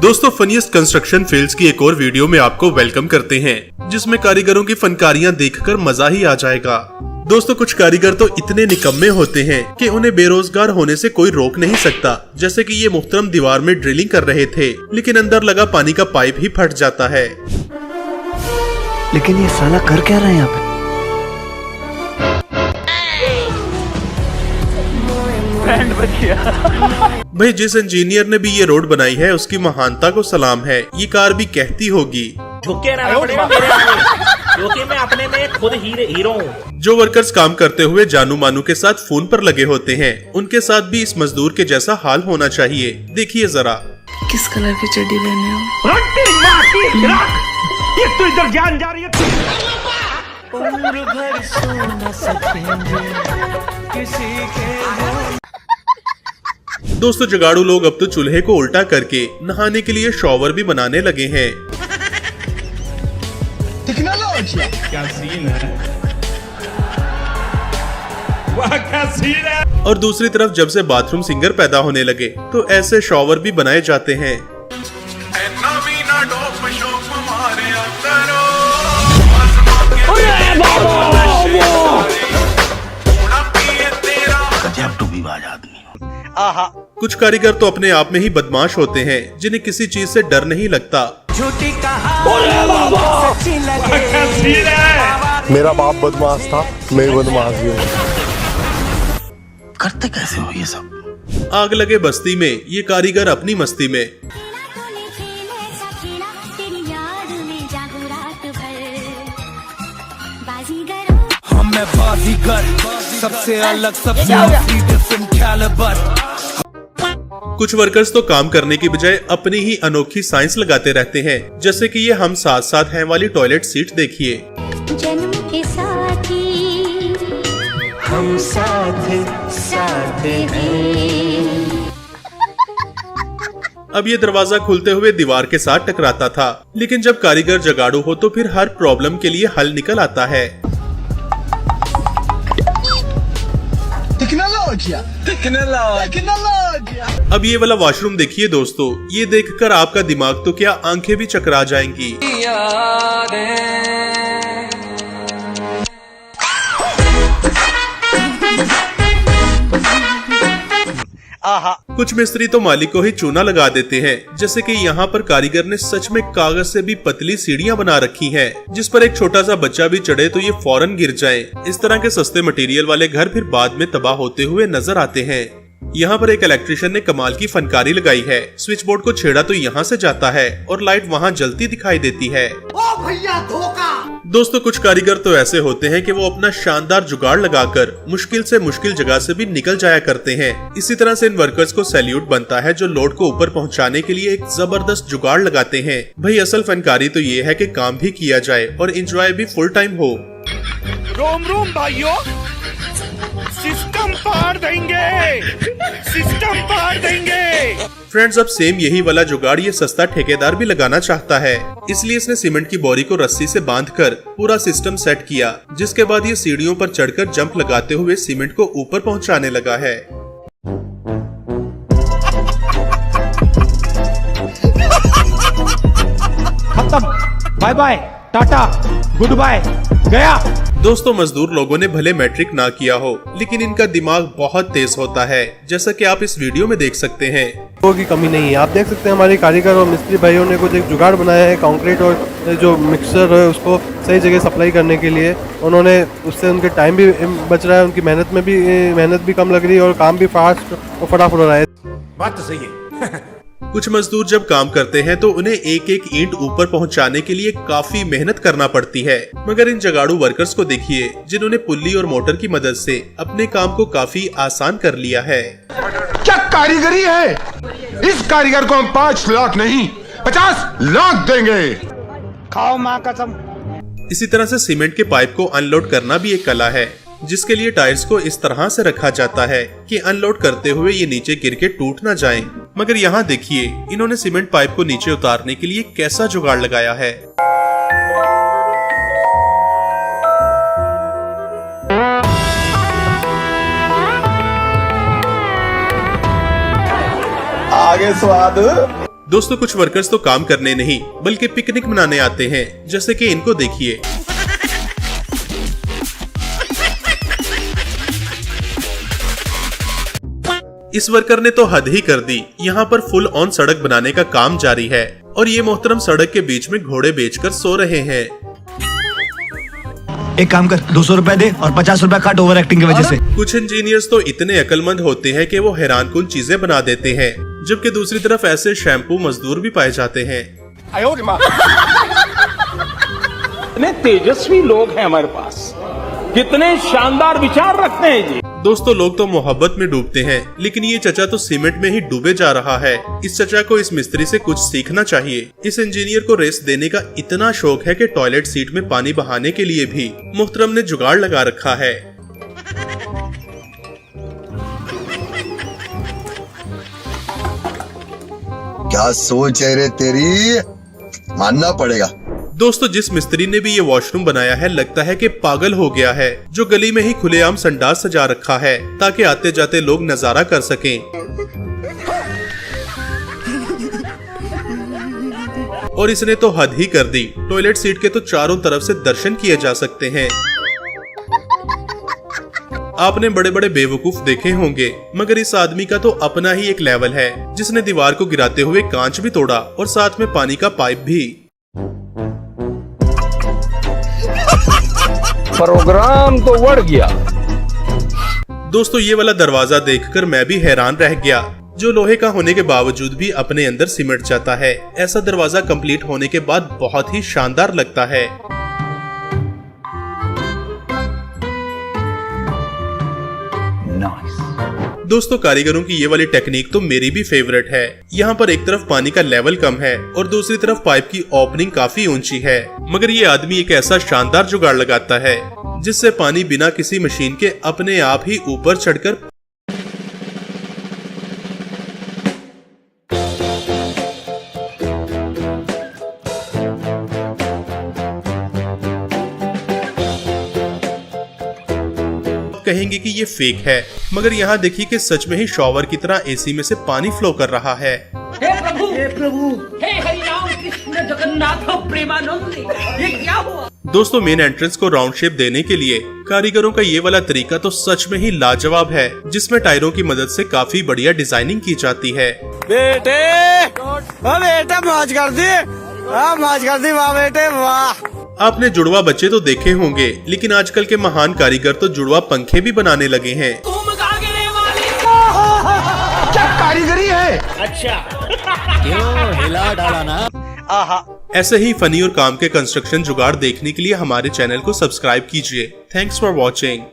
दोस्तों funniest construction fails की एक और वीडियो में आपको वेलकम करते हैं, जिसमें कारीगरों की फनकारियां देखकर मजा ही आ जाएगा। दोस्तों कुछ कारीगर तो इतने निकम्मे होते हैं कि उन्हें बेरोजगार होने से कोई रोक नहीं सकता। जैसे कि ये मुहतरम दीवार में ड्रिलिंग कर रहे थे, लेकिन अंदर लगा पानी का पाइप ही फट जाता है। लेकिन ये साला कर क्या रहा है यहाँ पे? भाई जिस इंजीनियर ने भी ये रोड बनाई है उसकी महानता को सलाम है। ये कार भी कहती होगी क्योंकि मैं अपने में खुद हीरो हूँ। जो वर्कर्स काम करते हुए जानू मानू के साथ फोन पर लगे होते हैं, उनके साथ भी इस मजदूर के जैसा हाल होना चाहिए। देखिए जरा किस कलर की चड्डी पहने हो? ये तो इधर जान जा रही है। उम्र भर सो न सकेंगे किसी के। दोस्तों जुगाड़ू लोग अब तो चूल्हे को उल्टा करके नहाने के लिए शॉवर भी बनाने लगे हैं। क्या सीन है? वाह क्या सीन है। और दूसरी तरफ जब से बाथरूम सिंगर पैदा होने लगे तो ऐसे शॉवर भी बनाए जाते हैं। कुछ कारीगर तो अपने आप में ही बदमाश होते हैं, जिन्हें किसी चीज से डर नहीं लगता। मेरा बाप बदमाश था, मैं बदमाश भी हूँ। करते कैसे हो ये सब? आग लगे बस्ती में ये कारीगर अपनी मस्ती में। मैं बाजीगर, सबसे अलग, सबसे डिफरेंट कैलिबर। कुछ वर्कर्स तो काम करने की बजाय अपनी ही अनोखी साइंस लगाते रहते हैं। जैसे कि ये हम साथ साथ हैं वाली टॉयलेट सीट देखिए। जन्म के साथी हम साथ साथ हैं। अब ये दरवाजा खुलते हुए दीवार के साथ टकराता था, लेकिन जब कारीगर जगाड़ू हो तो फिर हर प्रॉब्लम के लिए हल निकल आता है। अब ये वाला वॉशरूम देखिए दोस्तों, ये देखकर आपका दिमाग तो क्या आंखें भी चकरा जाएंगी। कुछ मिस्त्री तो मालिक को ही चूना लगा देते हैं। जैसे कि यहाँ पर कारीगर ने सच में कागज से भी पतली सीढ़ियाँ बना रखी हैं, जिस पर एक छोटा सा बच्चा भी चढ़े तो ये फौरन गिर जाए। इस तरह के सस्ते मटेरियल वाले घर फिर बाद में तबाह होते हुए नजर आते हैं। यहाँ पर एक इलेक्ट्रिशियन ने कमाल की फनकारी लगाई है। स्विच बोर्ड को छेड़ा तो यहाँ से जाता है और लाइट वहाँ जलती दिखाई देती है। ओ भैया धोखा। दोस्तों कुछ कारीगर तो ऐसे होते हैं कि वो अपना शानदार जुगाड़ लगाकर मुश्किल से मुश्किल जगह से भी निकल जाया करते हैं। इसी तरह से इन वर्कर्स को सैल्यूट बनता है जो लोड को ऊपर पहुंचाने के लिए एक जबरदस्त जुगाड़ लगाते हैं। भाई असल फनकारी तो ये है कि काम भी किया जाए और एंजॉय भी फुल टाइम हो। रोम रोम भाइयों, सिस्टम पार देंगे, सिस्टम पार देंगे। फ्रेंड्स अब सेम यही वाला जुगाड़ ये सस्ता ठेकेदार भी लगाना चाहता है, इसलिए इसने सीमेंट की बोरी को रस्सी से बांधकर पूरा सिस्टम सेट किया, जिसके बाद ये सीढ़ियों पर चढ़कर जंप लगाते हुए सीमेंट को ऊपर पहुंचाने लगा है। खत्म, bye bye, tata, good bye, गया। दोस्तों मजदूर लोगों ने भले मैट्रिक ना किया हो, लेकिन इनका दिमाग बहुत तेज होता है, जैसा कि आप इस वीडियो में देख सकते हैं। लोगों की कमी नहीं है। आप देख सकते हैं हमारे कारीगर और मिस्त्री भाइयों ने कुछ एक जुगाड़ बनाया है कंक्रीट और जो मिक्सर है उसको सही जगह सप्लाई करने के लिए। उन्होंने उससे उनके टाइम भी बच रहा है, उनकी मेहनत भी कम लग रही है और काम भी फास्ट और फटाफट हो रहा है। बात तो सही है। कुछ मजदूर जब काम करते हैं तो उन्हें एक एक ईंट ऊपर पहुंचाने के लिए काफी मेहनत करना पड़ती है, मगर इन जगाड़ू वर्कर्स को देखिए जिन्होंने पुल्ली और मोटर की मदद से अपने काम को काफी आसान कर लिया है। क्या कारीगरी है? इस कारीगर को हम 5 लाख नहीं 50 लाख देंगे। खाओ माँ कसम। इसी तरह से सीमेंट के पाइप को अनलोड करना भी एक कला है, जिसके लिए टायर्स को इस तरह से रखा जाता है कि अनलोड करते हुए ये नीचे गिर के टूट ना जाएं। मगर यहाँ देखिए इन्होंने सीमेंट पाइप को नीचे उतारने के लिए कैसा जुगाड़ लगाया है। आगे स्वाद। दोस्तों कुछ वर्कर्स तो काम करने नहीं बल्कि पिकनिक मनाने आते हैं, जैसे कि इनको देखिए। इस वर्कर ने तो हद ही कर दी। यहाँ पर फुल ऑन सड़क बनाने का काम जारी है और ये मोहतरम सड़क के बीच में घोड़े बेचकर सो रहे हैं। एक काम कर, 200 रुपए दे और 50 रुपए काट ओवर एक्टिंग की वजह से। कुछ इंजीनियर्स तो इतने अक्लमंद होते हैं कि वो हैरानकुन चीजें बना देते हैं, जबकि दूसरी तरफ ऐसे शैम्पू मजदूर भी पाए जाते हैं। कितने तेजस्वी लोग हैं हमारे पास, कितने शानदार विचार रखते हैं जी। दोस्तों लोग तो मोहब्बत में डूबते हैं, लेकिन ये चचा तो सीमेंट में ही डूबे जा रहा है। इस चचा को इस मिस्त्री से कुछ सीखना चाहिए। इस इंजीनियर को रेस्ट देने का इतना शौक है कि टॉयलेट सीट में पानी बहाने के लिए भी मुहतरम ने जुगाड़ लगा रखा है। क्या सोच है रे तेरी, मानना पड़ेगा। दोस्तों जिस मिस्त्री ने भी ये वॉशरूम बनाया है लगता है कि पागल हो गया है, जो गली में ही खुलेआम संडास सजा रखा है ताकि आते जाते लोग नजारा कर सकें। और इसने तो हद ही कर दी, टॉयलेट सीट के तो चारों तरफ से दर्शन किए जा सकते हैं। आपने बड़े बड़े बेवकूफ देखे होंगे, मगर इस आदमी का तो अपना ही एक लेवल है, जिसने दीवार को गिराते हुए कांच भी तोड़ा और साथ में पानी का पाइप भी। प्रोग्राम तो बढ़ गया। दोस्तों ये वाला दरवाजा देखकर मैं भी हैरान रह गया, जो लोहे का होने के बावजूद भी अपने अंदर सिमट जाता है। ऐसा दरवाजा कंप्लीट होने के बाद बहुत ही शानदार लगता है। दोस्तों कारीगरों की ये वाली टेक्निक तो मेरी भी फेवरेट है। यहाँ पर एक तरफ पानी का लेवल कम है और दूसरी तरफ पाइप की ओपनिंग काफी ऊंची है, मगर ये आदमी एक ऐसा शानदार जुगाड़ लगाता है जिससे पानी बिना किसी मशीन के अपने आप ही ऊपर चढ़कर कहेंगे कि ये फेक है, मगर यहाँ देखिए कि सच में ही शॉवर की तरह एसी में से पानी फ्लो कर रहा है। हे प्रभु, हे प्रभु, हे हरि राम कृष्ण जगन्नाथ प्रेमानंद, ये क्या हुआ? दोस्तों मेन एंट्रेंस को राउंड शेप देने के लिए कारीगरों का ये वाला तरीका तो सच में ही लाजवाब है, जिसमें टायरों की मदद से काफी बढ़िया डिजाइनिंग की जाती है। बेटे मौज कर दी, मौज कर दी, वाह बेटे वाह। आपने जुड़वा बच्चे तो देखे होंगे, लेकिन आजकल के महान कारीगर तो जुड़वा पंखे भी बनाने लगे हैं। क्या कारीगरी है? अच्छा क्यों हिला डाला ना। आहा, ऐसे ही फनी और काम के कंस्ट्रक्शन जुगाड़ देखने के लिए हमारे चैनल को सब्सक्राइब कीजिए। Thanks for watching.